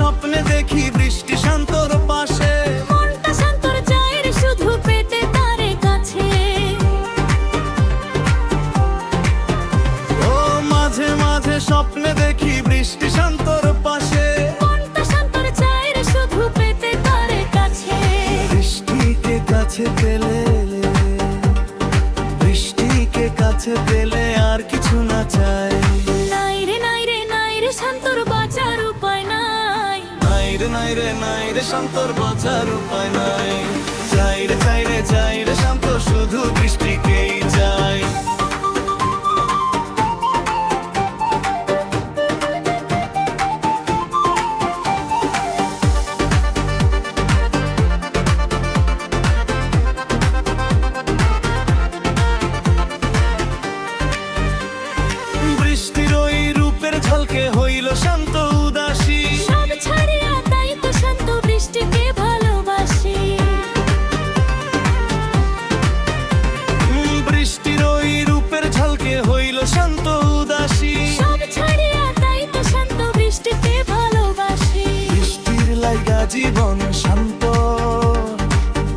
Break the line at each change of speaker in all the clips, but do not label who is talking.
স্বপ্নে দেখি বৃষ্টি শান্তর পাশে,
মনটা শান্তর চায় রে শুধু পেতে তারে কাছে।
ও মাঝে মাঝে স্বপ্নে দেখি বৃষ্টি শান্তর পাশে,
মনটা শান্তর চায় রে শুধু পেতে তারে কাছে।
বৃষ্টিকে কাছে পেলে, বৃষ্টিকে কাছে পেলে আর কিছু না চাই।
নাই রে নাই রে নাই রে শান্তর বাঁচার উপায় নাই।
নাই রে নাই রে নাই রে শান্তর বাঁচার উপায় নাই। চাই রে চাই রে চাই রে শান্ত শুধু বৃষ্টিকেই চাই। বৃষ্টির ওই রূপের ঝলকে হইল শান্ত উদাসী,
সব ছাড়িয়া তাই তো শান্ত বৃষ্টিকে ভালোবাসি।
বৃষ্টির ওই রূপের ঝলকে হইল শান্ত উদাসী,
সব ছাড়িয়া তাই তো শান্ত বৃষ্টিকে ভালোবাসি।
বৃষ্টির লাইগা জীবন শান্ত,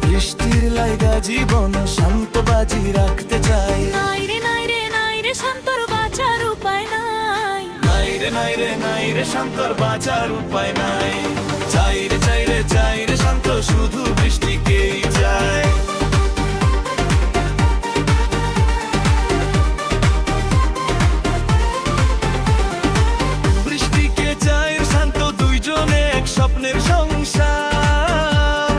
বৃষ্টির লাইগা জীবন শান্ত বাজি রাখতে চাই।
নাই রে নাই রে নাই রে শান্তর বাঁচার উপায় নাই।
নাই রে নাই রে নাই রে শান্তর বাঁচার উপায় নাই। চাই রে চাই রে চাই রে শান্ত শুধু বৃষ্টিকেই চাই। বৃষ্টিকে চাই শান্ত দুইজনে এক স্বপ্নের সংসার,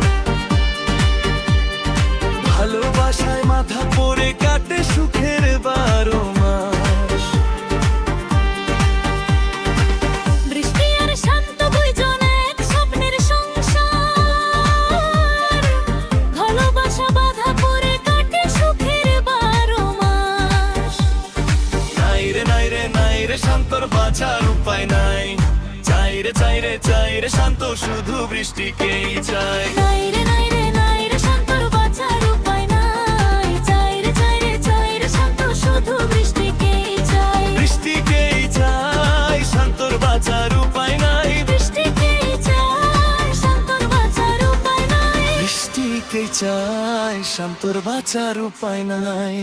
ভালোবাসায় মাথা পড়ে কাটে সুখের 12 মাস।
বৃষ্টি আর শান্ত দুইজন এক স্বপ্নের সংসার, ভালোবাসা বাধা পড়ে কাটে সুখের 12 মাস।
নাই রে নাই রে নাই রে শান্তর বাঁচার উপায় নাই। চাই রে চাই রে চাই রে শান্ত শুধু বৃষ্টিকেই চাই।
নাই রে নাই রে নাই রে শান্তর বাঁচার উপায় নাই। চাই রে চাই রে চাই রে শান্ত শুধু বৃষ্টিকেই চাই।
বৃষ্টিকেই চাই শান্তর বাঁচার উপায় নাই।
বৃষ্টিকেই চাই শান্তর বাঁচার উপায় নাই।
বৃষ্টিকেই চাই শান্তর বাঁচার উপায় নাই।